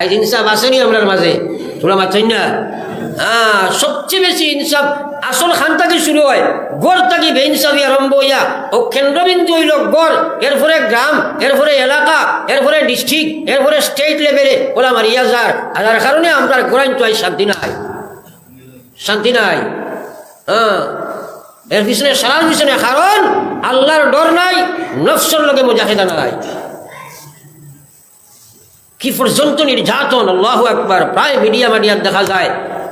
আজ ইনসাফ আসেনি আমরার মাঝে, তোমরা মারছেন না? সবচেয়ে বেশি ইনসাফ আসল খান থেকে শুরু হয়, গড় থাকি বেইনসাফি আরম্ভ হইয়া ও কেন্দ্রবিন্দু হইল গড়, এরপরে গ্রাম, এরপরে এলাকা, এরপরে ডিস্ট্রিক্ট, এরপরে স্টেট লেভেলে ওরা মারিয়া যার। আর যার কারণে আমরা গোড়াইন তো শান্তি নাই, শান্তি নাই। এর পিছনে সারার পিছনে কারণ আল্লাহর ডর নাই, নফসের লগে মুজাহিদা নাই। কি পর্যন্ত নির্যাতন! আল্লাহু আকবার। প্রায় মিডিয়া দেখা যায়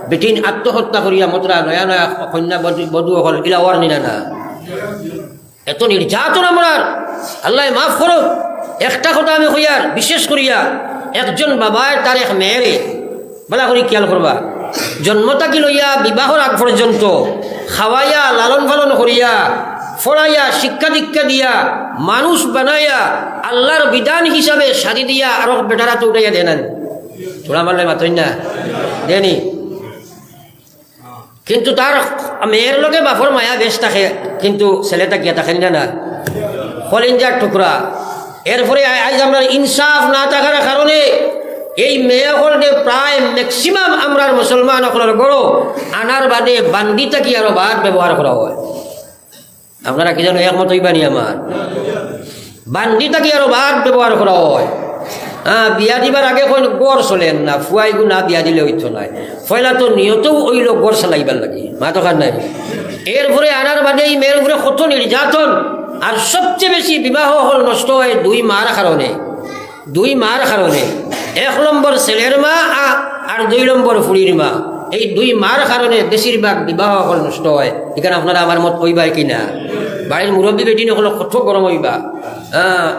বেটিন আত্মহত্যা করিয়া মতরা নয়া নয়া কন্যা বধূ হল ইলাওয়ার নিনা না। এত নির্যাতন আমরা, আল্লাহ মাফ করো। একটা কথা আমি হইয়ার বিশেষ করিয়া একজন বাবায় তার এক মেয়েরে বলা করি খেয়াল করবা, জন্মটাকে লইয়া বিবাহর আগ পর্যন্ত খাওয়াইয়া লালন পালন করিয়া ফড়াইয়া শিক্ষা দীক্ষা দিয়া মানুষ বানাইয়া আল্লাহর বিধান হিসাবে সাজি দিয়া আরো বেটারা তো উঠাইয়া দেন। তোরা মারলে মাতই না দেনি, কিন্তু তার মেয়ের লোকে বাপর মায়া বেশ থাকে, কিন্তু ছেলেটা গিয়া থাকেন না, কলিঞ্জার টুকরা। এরপরে আজ আমরা ইনসাফ না থাকার কারণে এই মেয়ে হলে প্রায় ম্যাক্সিমাম আমরা মুসলমান সকলের গড় আনার বাদে বান্দিটা কি আরো বাদ ব্যবহার করা হয়। আপনারা কি জানো একমত হইবানি আমার? বান্দিটা কি আরো বাদ ব্যবহার করা হয়। বিয়া দিবার আগে কোন গড় চলেন না, ফুয়াই গু না বিয়া দিলে হইতো নাই, পয়লা তো নিয়তও ওই লোক গড় চালাইবার লাগে, মা তো খান নাই। এরপরে আনার বাদে এই মেয়ের উপরে কত নির্যাতন। আর সবচেয়ে বেশি বিবাহ হল নষ্ট হয় দুই মার কারণে, দুই মার কারণে। এক নম্বর ছেলের মা আর দুই নম্বর ফুড়ির মা, এই দুই মার কারণে বেশিরভাগ বিবাহ হল নষ্ট হয়। এখানে আপনারা আমার মত হইবাই কিনা? বাড়ির মুরব্বী বেটি নকল কত গরম হইবা,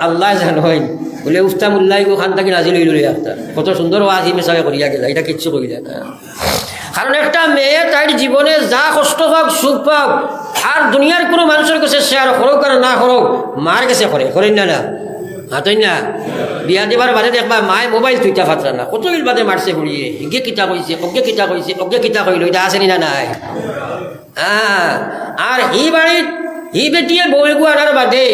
আল্লাহ জান হয় বলে উস্তামুল্লাহ খান থাকি নাজিল হইল একটা কত সুন্দর আজি মেশাকে করিয়া গেল, এটা কিচ্ছু করিলা না। কারণ একটা মেয়ে তার জীবনে যা কষ্ট পাক সুখ পাক আর দুনিয়ার কোনো মানুষের কাছে শেয়ার করুক আর না করুক, মার কাছে করেন না না হাতই না। বিয়া দিবার বাদে দেখবা মায় মোবাইল তুইটা ফাতরা না, কত বিল বাদে মারছে বুড়িয়ে, ইগে কিতা কইছে, অজ্ঞে কিতা কইছে, অজ্ঞে কিতা কইল, এটা আসেনি না নাই? আর হি বাড়ির হি বেটিয়ে বউগু আনার বাদে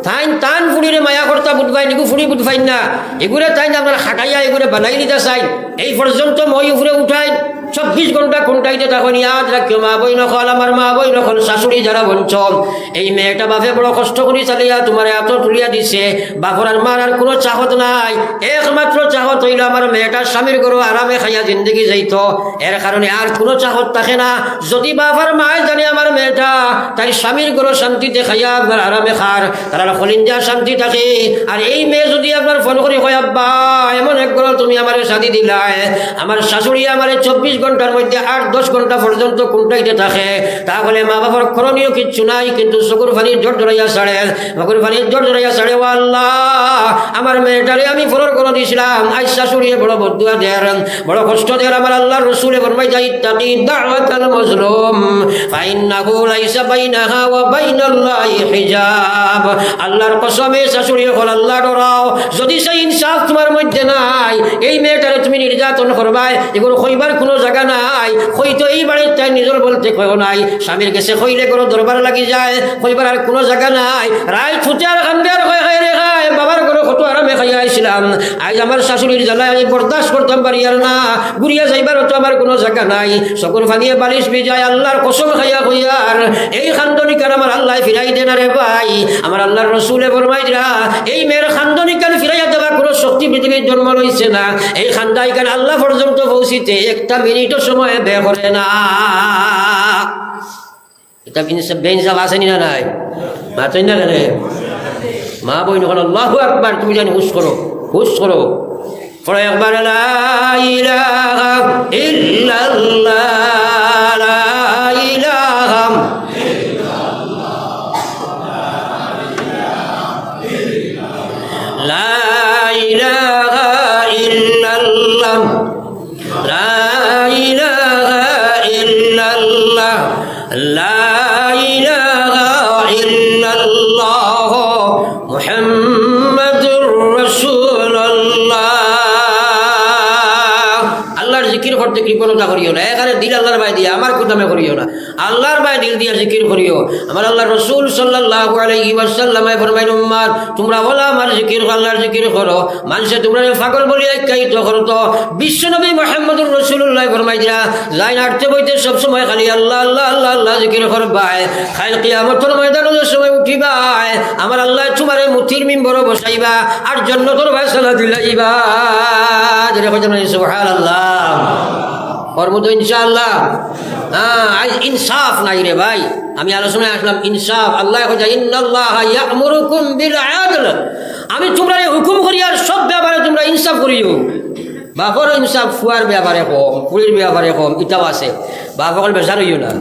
তাইন টান ফুড়িরে মায়া কর্তা বুধবাই নিগু ফুড়ি বুধবাই না, এগুলো তাইন আপনার খাটাইয়া এগুলো বানাই নিতে চাই। এই পর্যন্ত মই উপরে উঠাই 24 ঘন্টা কোনটাইতে তখন ইয়াদ রাখিও মা বই নকল, আমার মা বই নকল, শাশুড়ি যারা বঞ্চল। এই মেয়েটা বাপে বড় কষ্ট করি চালিয়া তোমার এত তুলিয়া দিছে, বাপর আর মার আর কোনো চাহত নাই, একমাত্র চাহত হইল আমার মেয়েটার স্বামীর গরু আরামে খাইয়া জিন্দগি যাইত। এর কারণে আর কোনো চাহত থাকে না। যদি বাবার মায় জানে আমার মেয়েটা তাই স্বামীর গরু শান্তিতে খাইয়া আপনার আরামে খার, তারা কলিঞ্জা শান্তি থাকে। আর এই মেয়ে যদি আপনার ফোন করি কয় আব্বা এমন এক গরু তুমি আমার শাদি দিলাই, আমার শাশুড়ি আমার 24 ঘন্টার মধ্যে 8-10 ঘন্টা পর্যন্ত কোনটাইতে থাকে, তাহলে মা বাবার করণীয় কিচ্ছু নাই, কিন্তু চকুর পানির জোর জড়াইয়া ছাড়ে, চকুর পানির জোর জড়াইয়া ছাড়ে। ও আল্লাহ, আমার মেয়েটারে আমি ফোনের করে দিয়েছিলাম, আজ শাশুড়িয়ে বড় বদুয়া দেন, বড় কষ্ট দেন। আমার আল্লাহর রাসূল ফরমাই যায় ইত্তাকি দাওয়াতাল মাজলুম ফাইন্নাহু লাইসা বাইনাহা ওয়া বাইনাল্লাহি হিজাব। আল্লাহর কসমে শাশুড়ি হল আল্লাহ ডরাও। যদি সেই ইনসাফ তোমার মধ্যে নাই, এই মেয়েটারে তুমি নির্যাতন করবাই, এগুলো কইবার কোনো জায়গা নাই। হয়তো এই বাড়ির তাই নিজের বলতে কয়ও নাই, স্বামীর কাছে কইলে কোনো দরবার লাগি যায়, কইবার আর কোনো জায়গা নাই। রায় ছুটে আর কান্দে আর কয় খাই রে খায়, বাবার ঘরে কত আরামে খাইয়া আইছিলাম, আজ আমার শাশুড়ির জ্বালায় আমি বরদাস্ত করতাম পারি আর না, ঘুরিয়া যাইবার তো আমার কোনো জায়গা নাই। চকুর ফানিয়ে বালিশ ভিজায় আল্লাহর কসম খাইয়া কইয়ার এই খান্দনিকার আমার আল্লাহ ফিরাই দেন রে ভাই। আমার আল্লাহর রাসূলে ফরমাই দিরা এই মেয়ের খান্দনিকার ফিরাইয়া দেওয়ার কোনো শক্তি পৃথিবীর জন্ম লইছে না। এই খান্দাইকার আল্লাহ পর্যন্ত পৌঁছিতে একটা মিনিটও সময় ব্যয় করে না। এটা বেইনসাফ আসেনি না নাই? মাতই না কেন? মা বই নখন আল্লাহু আকবার, তুমি জানি হুশ করো, হুশ করো, পড়ো একবার লা ইলাহা ইল্লাল্লাহ, লা ইলাহা লা ইলাহা ইল্লাল্লাহ, লা ইলাহা ইল্লাল্লাহ, লা ইলাহা ইল্লাল্লাহ মুহাম্মাদুর রাসূলুল্লাহ। আল্লাহর জিকির করতে কৃপণতা করিও না, এখানে দিল আল্লাহর বাই দিয়া আমার কুদামে করিও না, আল্লাহর বাই দিল দিয়া জিকির করিও। আমার আল্লাহ রসুল সাল্লাল্লাহু আলাইহি ওয়াসাল্লামে ফরমাইল, উম্মত তোমরা বলা আমার জিকির আল্লাহর জিকির করো, মানুষে তোমরা পাগল বলি আখ্যায়িত করতো। বিশ্বনবী মুহাম্মদুর রাসূলুল্লাহ ফরমাইরা যাই নাড়তে বইতে সবসময় খালি আল্লাহ আল্লাহ আল্লাহ আল্লাহ জিকির করবাই, খাইল কিয়ামতের ময়দানে সময় উঠিবাই আমার আল্লাহ তোমারে মুঠির মিম্বর বসাইবা আর জান্নাতের ফয়সালা দিলাইবা। জোরে কইতেন সুবহানাল্লাহ। করবো তো ইনশাআল্লাহ। আজ ইনসাফ নাই রে ভাই, আমি আলোচনায় আসলাম ইনসাফ। আল্লাহ কইছে ইন্নাল্লাহা ইয়া'মুরুকুম বিল আদল, আমি তোমরা হুকুম করি আর সব ব্যাপারে তোমরা ইনসাফ করিও। বাপর ইনসাফ ফুয়ার ব্যাপারে কম, কুড়ির ব্যাপারে কম, ইটাও আছে। বাপ অকল বেচার হইও না,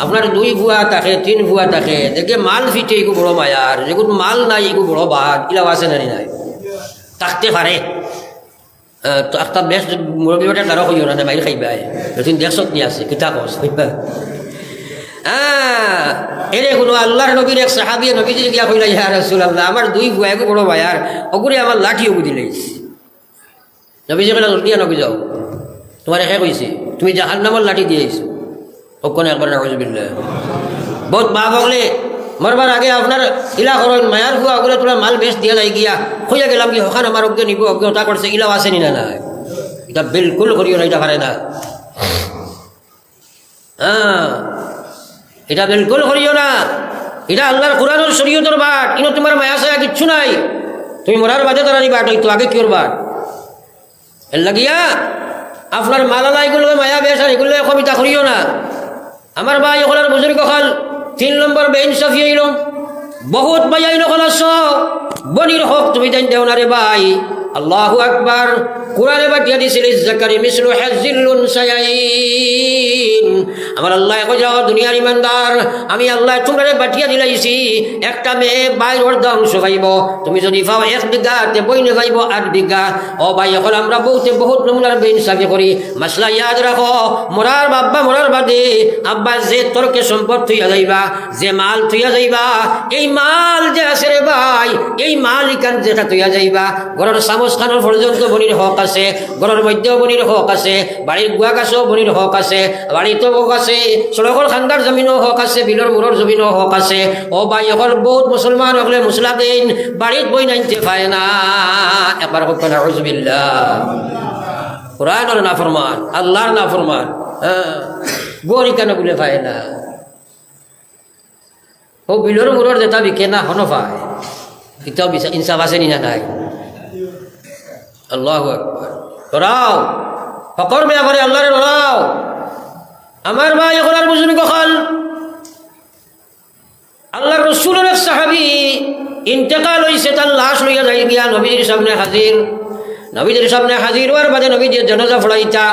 আপনার 2 ভুয়া থাকে 3 ভুয়া থাকে, দেখে মাল ফিটে এগু বড় মায়ার, যেগুলো মাল নাই এগু বড় বাদ, ইলাও আছে না নাই থাকতে পারে। তো একটা বেশ মুরব্বী বেটা তারও হইও না, মাইল খাইবাই তুমি দেখছত নিয়ে আছে কিতা কস এরে কোনো আল্লাহর নবীর এক সাহাবী নবীজি গিয়া কইলা, ইয়া রাসূলুল্লাহ আমার 2 ভুয়া এগু বড় মায়ার, ওগুলি আমার লাঠি ওগু দিলেইস। নবীজি কইলা জলদি নবী যাও, তোমার একে কইছে তুমি জাহান্নামের লাঠি দিয়েছো। ওখানে একবার নাউজুবিল্লাহ। বহুত মা বগলে মরবার আগে আপনার ইলা করেন মায়ার হুয়া ওগুলো তোরা মাল বেশ দিয়া যায় গিয়া হইয়া গেলাম কি ওখানে আমার অজ্ঞ নিব অজ্ঞতা করছে, ইলাও আসেনি না নাই, এটা বিলকুল করিও না, এটা পারে না। এটা বিলকুল করিও না, এটা আল্লাহর কোরআনের শরীয়তের বাট, ইনো তোমার মায়া সায়া কিচ্ছু নাই, তুমি মরার বাদে তারা বাট হইতো, আগে কিওর বাট এর লাগিয়া আপনার মালালা এগুলো মায়া বেশ আর এগুলো কবিতা করিও না। আমার ভাই ওখানের বুজুর্গ খাল 3 নম্বর বেইনসাফি আইল, বহুত ভাই আইন ওখানে বনির হক তুমি দেন দেও না রে ভাই। আল্লাহু আকবার। কোরআনে বাটিয়া দিছিল যাকারি মিসলু হাজিল উনসায়াইন। আমার আল্লাহ কই যাও দুনিয়ার ইমানদার, আমি আল্লাহ তোমরা বাটিয়া দিলাইছি একটা মেয়ে বাইরের অংশ পাইব, তুমি যদি পাও 1 বিঘা তে বইনে পাইব 8 বিঘা। ও ভাই এখন আমরা বহুত নমুনার বেইনসাফি করি। মাসলা ইয়াদ রাখো, মরার বাবা মরার বাদে আব্বা যে তর্কে সম্পদ থইয়া যাইবা, যে মাল থইয়া যাইবা, এই মাল যে আছে রে ভাই, এই মাল ইকান যেটা থইয়া যাইবা, ঘরের সামস্থানের পর্যন্ত বনির হক আছে, ঘরের মধ্যেও বনির হক আছে, বাড়ির গুয়া গাছও বনির হক আছে, বাড়িতেও হক আছে, সড়কর খান্দার জমিনও হক আছে, বিলর মুরর জমিনও হক আছে। ও ভাই এখন বহুত মুসলমান হলে মুসলা দিন বাড়িত বই নাইতে পায় না, একবার হোক না নাউজুবিল্লাহ। কোরআনের নাফরমান, আল্লাহর নাফরমান, বড়ি কেন বলে পায় না। ও বিলর মুরর যেটা বিকে না হন পায়, এটাও ইনসাফ আছে নি না নাই? আল্লাহু আকবার। ডরাও ফকর মেয়া করে আল্লাহরে ডরাও। আমার ভাই এখন আর বুঝুন কখন আল্লাহ রসুলের এক সাহাবী ইন্তেকাল হইছে, তার লাশ লইয়া যাই গিয়া নবীজির সামনে হাজির। নবীজির সামনে হাজির হওয়ার বাদে নবীজি জানাজা পড়াইতা।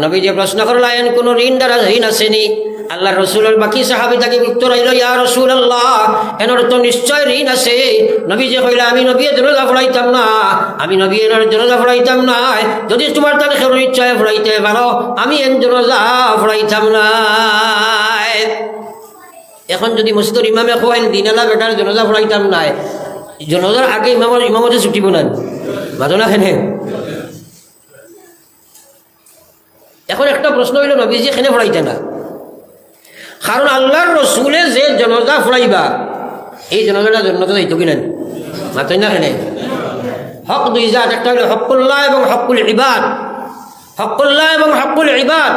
নবীজি প্রশ্ন করলেন কোন ঋণ দ্বারা ঋণ আসেনি? আল্লাহ রসুলের বাকি সাহাবী তাকে উত্তর আইল, ইয়া রাসূলুল্লাহ এনার তো নিশ্চয় ঋণ আছে। নবীজি কইলা আমি নবী জানাজা পড়াইতাম না, আমি নবী এনার জানাজা পড়াইতাম না, যদি তোমার তার খেরোর ইচ্ছায় পড়াইতে পারো আমি এন জানাজা পড়াইতাম না। এখন যদি মসজিদের ইমামে কইন দিনালা বেটার জানাজা পড়াইতাম না, জানাজার আগে ইমামতে ছুটিব না, মাঝো না খেনে। এখন একটা প্রশ্ন হইল নবীজি খেনে পড়াইতে না, কারণ আল্লাহর রসুলে যে জানাজা পড়াইবা এই জানাজাটা জন্নতে যাইতো কিনা মাতই না খেনে। হক 2 জাত, একটা হইল হকুল্লাহ এবং হকুল ইবাদ। হকুল্লাহ এবং হকুল ইবাদ,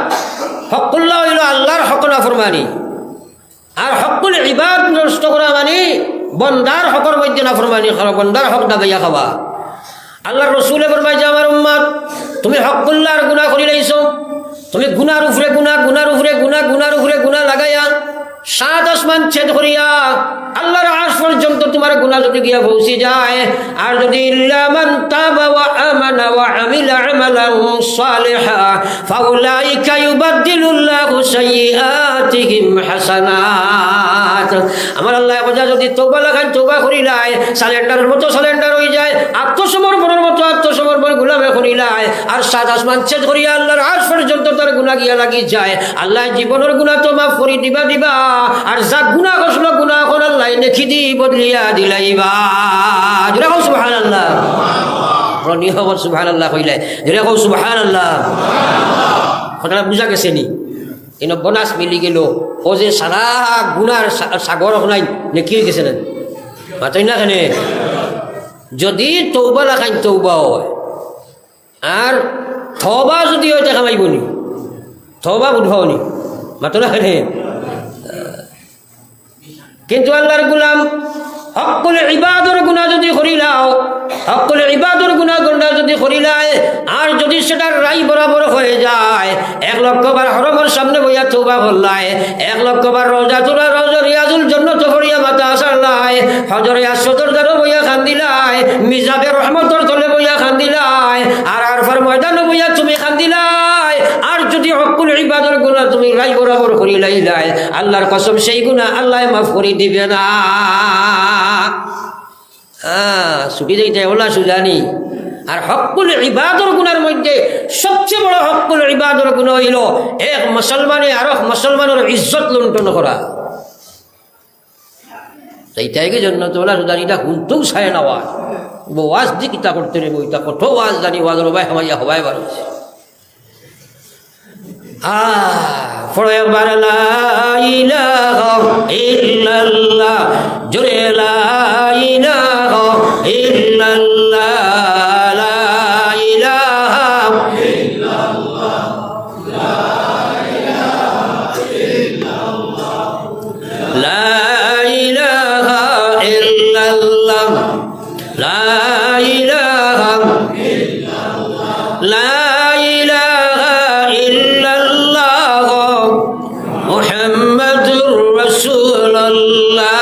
হকুল্লাহ হইল আল্লাহর হক না ফরমানি, আর হকুল ইবাদ নষ্ট করা মানে বন্দার হকর মধ্যে না ফরমানি, বন্দার হক দাবাইয়া খাওয়া। আল্লাহর রসুলে ফরমাই যে আমার উম্মত তুমি হকুল্লাহর গুনাহ করি লাইছো, তুমি গুনার উপরে গুনাহ, গুনার উপরে গুনাহ, গুনার উপরে গুনাহ লাগাইয়া 7 আসমান ছেদ করিয়া আল্লাহর আরশ পর্যন্ত তোমার গুনাহ যদি গিয়া পৌঁছে যায়, আর যদি ইল্লা মান তাবা ওয়া আমানা ওয়া আমিলা আমালান সালিহা ফাউলাইকা ইউবাদদিলুল্লাহু সাইয়্যাতিহিম হাসানাত। আমার আল্লাহ কথা যদি তওবা লাগান তওবা করিলাই, সালেন্ডারের মতো সালেন্ডার হয়ে যায়, আত্মসমর্পণের মতো আত্মসমর্পণ গুলামে করিলাই, আর 7 আসমান ছেদ করিয়া আল্লাহর আরশ পর্যন্ত তার গুনাহ গিয়া লাগি যায়, আল্লাহ জীবনের গুনাহ তো মাফ করি দিবা, আর যা গুনাহ করছিল গুনাহ কোন আল্লাহ নেকি দি বদলিয়া দিলাইবা। জোরে কও সুবহানাল্লাহ। রনি হবর সুবহানাল্লাহ কইলে জোরে কও সুবহানাল্লাহ। কথাটা বুঝা গেছে নি এনে বনাস মিলি গেল ও যে সারা গুনার সাগর নাই নেকি হয়ে গেছে না মাতই না কেন যদি তৌবা লাখাই তৌবা হয় আর থবা যদি হয় দেখা মাইব নি থবা বুধবাও নি মাতো না কেন কিন্তু আল্লাহর গুলাম সকলে ইবাদর গুণা যদি করিলাও সকলে ইবাদর গুণা গন্ডা যদি করিলায় আর যদি সেটার রাই বরাবর হয়ে যায় 1,00,000 বার হরমের সামনে বইয়া তওবা করলায় 1,00,000 বার রোজা তোলা রোজা রিয়াজুল জান্নাত করিয়া মাতা আসারলায় হজরে আসদর দ্বারা বইয়া খান্দিলায় মিজাবের রহমতর তলে বইয়া খান্দিলায় আর আরফার ময়দানে বইয়া তুমি খান্দিলায় আর যদি হকুল ইবাদর গুণা তুমি রাই বরাবর করিলাই আল্লাহর কসম সেই গুণা আল্লাহ মাফ করে দিবে না ছুটি যাইতে ওলা সুজানি আর হকুল ইবাদর গুণার মধ্যে সবচেয়ে বড় হকুল ইবাদর গুণ হইল এক মুসলমানে আর মুসলমানের ইজ্জত লুণ্ঠন করা সেইটাই জন্য তো ওলা সুজানিটা হুলতেও সায় না ওয়াজ দি কিতা করতে নেব ওইটা কত ওয়াজ জানি ওয়াজ রবাই হবাইয়া হবাই বার হয়েছে ফরবার লা ইলাহা ইল্লাল্লাহ জোরে লা ইলাহা ইল্লাল্লাহ লা ইলাহা ইল্লাল্লাহ লা ইলাহা ইল্লাল্লাহ লা ইলাহা ইল্লাল্লাহ লা ইলাহা ইল্লাল্লাহ লা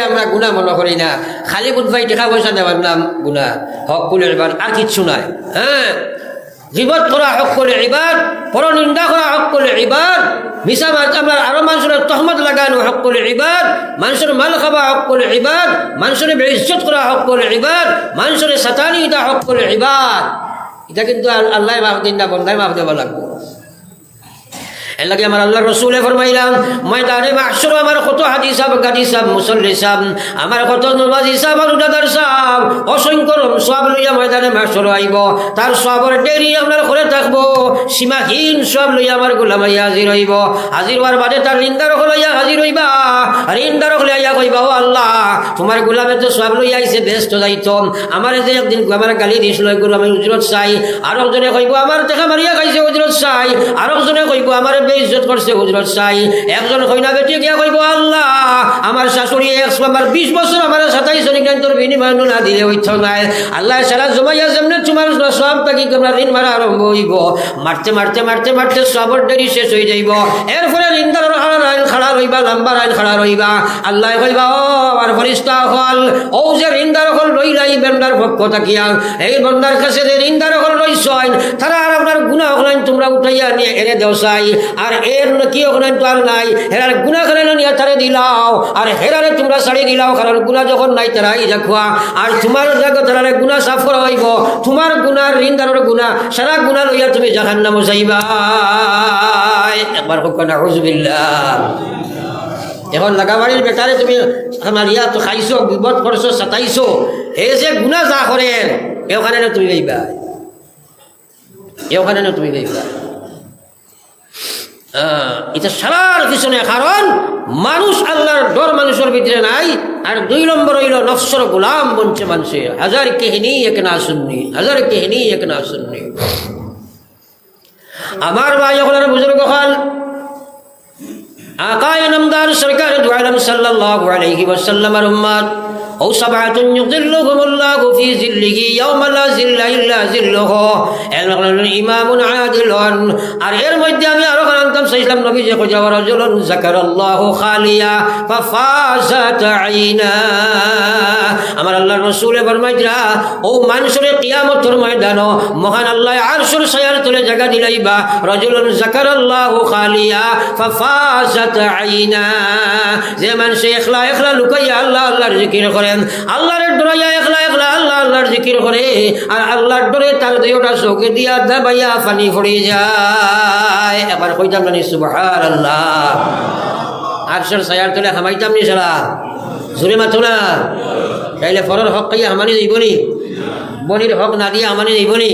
আমরা গুণা মনে করি না খালি বুধবাই টাকা পয়সা দেওয়ার নাম গুণা হক করে এবার আর কিচ্ছু নাই হ্যাঁ জীবত করা হক করে এবার পরনিন্দা করা হক করে এবার মিশা আমরা আরো মানুষের তহমত লাগানো হক করে এবার মানুষের মাল খাওয়া হক করে এবার মানুষের বেইজ্জত করা হক করে এবার মানুষের সাতানি এটা হক করে এবার এটা কিন্তু আল্লাহ মাফ দিন না বন্ধায় মাফ দেওয়া লাগবে এর লাগে আমার আল্লাহ রসুলে ফরমাইলাম ময়দানে মাহশর আমার কত হাজি সাহেব গাজী সাহেব মুসল্লি সাহেব আমার কত নমাজি সাহেব আর উদাদার সাহেব অসংখ্য সব লইয়া ময়দানে মাহশর আইব তার সবর ডেরি আপনার ঘরে থাকবো সীমাহীন সব লইয়া আমার গোলামাইয়া হাজির হইব হাজির হওয়ার বাদে তার রিন্দার লইয়া হাজির হইবা রিন্দার লইয়া কইবা ও আল্লাহ তোমার গোলামে তো সব লইয়া আইছে ব্যস্ত যাইত আমার যে একদিন আমার গালি দিয়েছিল এগুলো আমি উজরত চাই আর একজনে কইব আমার দেখা মারিয়া খাইছে উজরত চাই আর একজনে কইব আমার বেইজ্জত করছে হুজুর চাই একজন কইনা বেটি গিয়া কইব আল্লাহ আমার শাশুড়ি 20 বছর আমার 27 জনিকান্তর বিনিময় না দিলে হইছ নাই আল্লাহ সারা জমাইয়া যেমনে তোমার সব তাকি তোমরা ঋণ মারা আরম্ভ হইব মারতে মারতে মারতে মারতে সবর দেরি শেষ হয়ে যাইব এরপরে ঋণদার আইন খাড়া রইবা লম্বার আইন খাড়া রইবা আল্লাহ কইবা ও আমার ফরিস্তা হল ও যে ঋণদার হল রইলাই বেন্দার পক্ষ থাকিয়া এই বন্দার কাছে যে ঋণদার হল রইছ তারা আর আপনার গুনাহ হলেন তোমরা উঠাইয়া নিয়ে এনে দেও চাই আর এর কি ওখানে তো আর নাই হেরার গুণা করে নিয়ে তারে দিলাও আর হেরারে তোমরা ছাড়িয়ে দিলাও কারণ গুণা যখন নাই তারা এই দেখুয়া আর তোমার জায়গা তারা গুণা সাফ করা হইব তোমার গুণার ঋণদারের গুণা সারা গুণা লইয়া তুমি জাহান্নামে যাইবা একবার হোক না হুজুবিল্লাহ এখন লাগাবাড়ির বেটারে তুমি আমার ইয়া তো খাইছো বিপদ করছো সাতাইছো এই যে গুণা যা করেন এখানে না তুমি যাইবা এখানে না তুমি যাইবা এটা সারার পিছনে কারণ মানুষ আল্লাহর ডর মানুষের ভিতরে নাই আর 2 নম্বর হইল নফসর গোলাম বনছে মানুষে হাজার কেহিনী এক না শুননি হাজার কেহিনী এক না শুননি আমার ভাই ওখানে বুজুর্গ খান আকায়ে নামদার সরকার দু আলম সাল্লাল্লাহু আলাইহি ওয়াসাল্লামের উম্মত ও সাবাতুন ইউযিল্লুহুমুল্লাহু ফি যিল্লিহি ইয়াওমা লা যিল্লা ইল্লা যিল্লুহু ইমামুন আদিলুন আর এর মধ্যে আমি আরো কারণতাম সাইলাম নবী যে কইয়া রাজুলুন যাকারাল্লাহু খালিয়া ফাফাজাত আইনা আমার আল্লাহর রাসূল ফরমাইরা ও মানুষের কিয়ামতের ময়দানে মহান আল্লাহ আরশের ছায়ার তলে জায়গা দিলাইবা রাজুলুন যাকারাল্লাহু খালিয়া ফাফাজাত আইনা যে মানুষ একলা একলা লুকাইয়া আল্লাহ আল্লাহর জিকির করে আল্লাহর ডরাইয়া একলা একলা আল্লাহ আল্লাহর জিকির করে আর আল্লাহর ডরে তার দুইটা চোখে দিয়া দাবাইয়া পানি পড়ে যায় এবার কইতাম না সুবহানাল্লাহ আরশের ছায়ার তলে হামাইতাম নি সারা জোরে মাথো না তাইলে ফরর হক খাইয়া আমানি যাইবনি বনির হক না দিয়া আমানি যাইবনি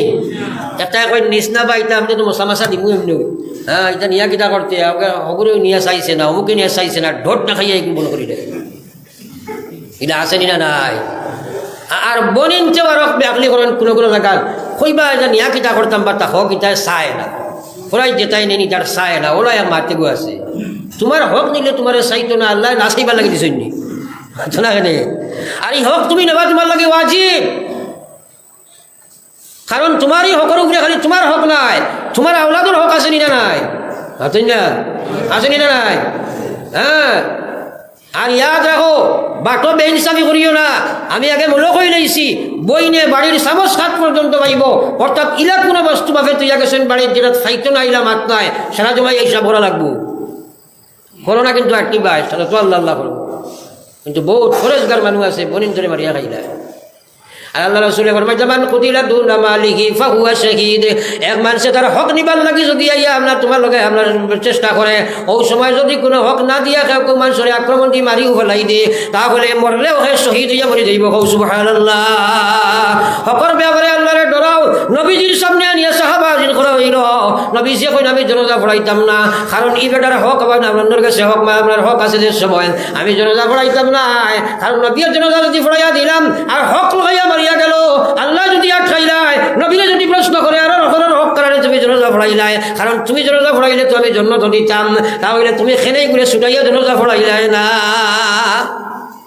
একটা কই নিচনা পাইতা আমি তো মশা মাছা দিমু এমনি হ্যাঁ এটা নিয়া কিতা করতে সকলে নিয়ে চাইছে না অমুকে নিয়ে চাইছে না ঢোট না খাইয়া একটু মনে করি দেয় এটা আসেনি না নাই আর বনিনতে রক ব্যাকলি করেন কোনো কোনো জায়গা কইবা এটা নিয়া কিতা করতাম বা তা হক এটা চায় না ওরাই যেটাই নেই তার চায় না ওরাই মারতে গো আছে তোমার হক নিলে তোমার চাইতো না আল্লাহ না চাইবার লাগে দিছ নি না কেন আর এই হক তুমি নেবা তোমার লাগে ওয়াজিব কারণ তোমারই হকের উপরে খালি তোমার হক নাই তোমার আওলাদের হক আসেনি না নাই আছেন না আসেনি না নাই হ্যাঁ আর ইয়াদ রাখো বাটো বেইনসাফি করিও না আমি আগে মূলক হয়ে লাইছি বই নিয়ে বাড়ির সামস খাত পর্যন্ত পাইব অর্থাৎ ইলা কোনো বস্তু ভাবে তুই গেছেন বাড়ির যেটা খাইতো না ইলা মাত নাই সারা জমাই এইসব ভরা লাগবো করো না কিন্তু একটি বাই সারা তো আল্লাহ আল্লাহ করবো কিন্তু বহুত ফরেজগার মানুষ আছে বনিন ধরে মারিয়া খাইলা আর আল্লাহ রাসূল ফরমায় জামান কুতিলা দুনা মালিহি ফাহুয়া শাহীদ এক মানুষে তার হক নিবার লাগি যদি আইয়া আমরা তোমার লগে আমরা চেষ্টা করে ওই সময় যদি কোনো হক না দিয়া কেউ মানুষের আক্রমণ দিয়ে মারিও ফেলাই দে তাহলে মরলেও হে শহীদ হইয়া মরে যাইব সুবহানাল্লাহ হকর ব্যাপারে আল্লাহরে ডরাও নবীজির সামনে আনিয়া সাহাবা জিন করা হইল নবীজি কই আমি জনাজা পড়াইতাম না কারণ ই বেটার হক আবার আপনার কাছে হক মা আপনার হক আছে যে সময় আমি জনাজা পড়াইতাম না কারণ নবীর জনাজা যদি পড়াইয়া দিলাম আর হক লগাইয়া মারিয়া গেল আল্লাহ যদি আটকাইলাই নবীরে যদি প্রশ্ন করে আর হক কারণে তুমি জনাজা পড়াইলাই কারণ তুমি জনাজা পড়াইলে তো আমি জন্নত দিতাম তাহলে তুমি খেনেই ঘুরে ছুটাইয়া জনাজা পড়াইলাই না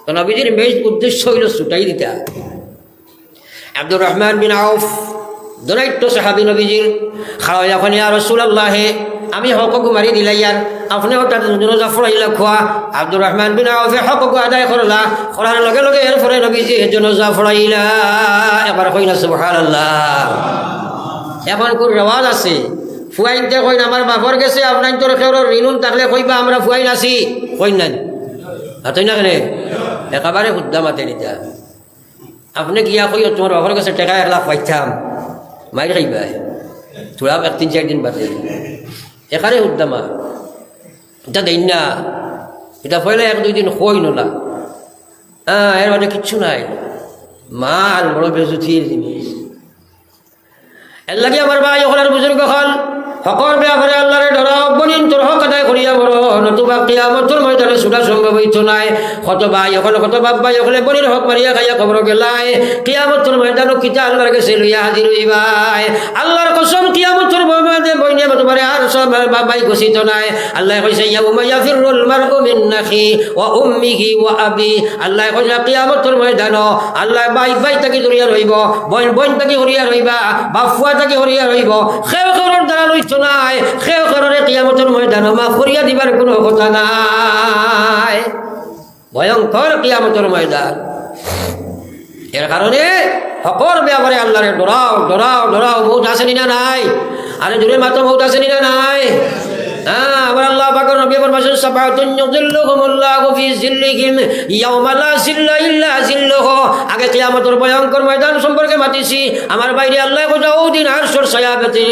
তো নবীজির মেইন উদ্দেশ্য হইল ছুটাই দিতা আব্দুর রহমান বিন আউফ দনাইত্য সাহাবী নবীজির খাওয়া যখন ইয়া রাসূলুল্লাহ আমি হককে মারি দিলাই আর আপনি হঠাৎ জনাজা পড়াইলা খোয়া আব্দুর রহমান বিন আউফে হককে আদায় করলা করার লগে লগে এরপরে নবীজি জনাজা পড়াইলা এবার কইনা সুবহানাল্লাহ এখন কোন রেওয়াজ আছে ফুয়াইনতে কইন আমার বাপর গেছে আপনার তোর কেউ ঋণুন থাকলে কইবা আমরা ফুয়াইন আছি কইন নাই হাতই না কেন একেবারে হুদ্দা মাতে নিতা আপনি গিয়া কই তোমার বাপর কাছে টাকা 1 লাখ পাইতাম মাই খাইবা তোরা 3-4 দিন বাদে এখানে হুদ্দামা এটা দেন না এটা পয়লা 1-2 দিন কই নলা এর মানে কিচ্ছু নাই মাল বড় বেজুতির জিনিস এর লাগে আমার ভাই ওখানে বুজুর্গ হল হকর ব্যাপারে আল্লাহরে ডরাও বনিন তোর হক আদায় করিয়া বড় নতুবা কিয়ামতের ময়দানে ছুটা সম্ভব হইতো নাই কত ভাই ওখানে কত বাপ ভাই ওখানে বনির হক মারিয়া খাইয়া খবর গেলাই কিয়ামতের ময়দানে কিতা আল্লাহর কাছে লইয়া হাজির হইবাই আল্লাহর কসম কিয়ামতের ময়দানে বইনে তোমারে আর সব বাপ ভাই ঘোষিত নাই আল্লাহ কইছে ইয়াউমা ইয়াফিরুল মারউ মিন নাখি ওয়া উম্মিহি ওয়া আবি আল্লাহ কইছে কিয়ামতের ময়দানে আল্লাহ ভাই তাকে ধরিয়া রইব বোন তাকে হরিয়া রইবা বাপ তাকে হরিয়া রইব খেও খেওর দ্বারা নাই খেও খেরে কিয়ামতের ময়দানে মাফ করিয়া দিবার কোনো কথা নাই ভয়ঙ্কর কিয়ামতের ময়দান এর কারণে হকর ব্যাপারে আল্লাহরে ডরাও ডরাও ডরাও মৌত আসেনি না নাই আরে জোরে মাত্র মৌত আসেনি না নাই আবার আল্লাহ পাকের নবী ফরমায়েছেন সাফাতুন ইউযিল্লুহুমুল্লাহু ফি জিল্লিহিম ইয়াওমা লা জিল্লা ইল্লা জিল্লুহু আগে কিয়ামতের ভয়ঙ্কর ময়দান সম্পর্কে মাতিছি আমার বাইরে আল্লাহ কোথাও দিন আরশের ছায়াতে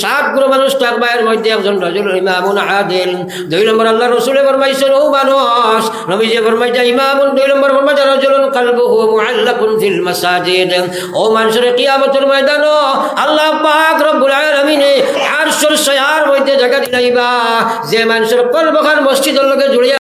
7 গ্রুপ মানুষ থাকবে এর মধ্যে একজন রাজুল ইমামুন আদিল 2 নম্বর আল্লাহ রাসূলে ফরমাইছেন ও মানুষ নবীজি ফরমাইছেন ইমামুন 2 নম্বর ফরমাইছেন রাজুলুন কলবুহু মুআল্লাকুন ফিল মাসাজিদ ও মানুষের কিয়ামতের ময়দান আল্লাহ পাক রব্বুল আলামিন আরশের ছায়ার মধ্যে জায়গা দিলাইবা যে মানুষের কলবখান মসজিদের লগে জুড়িয়া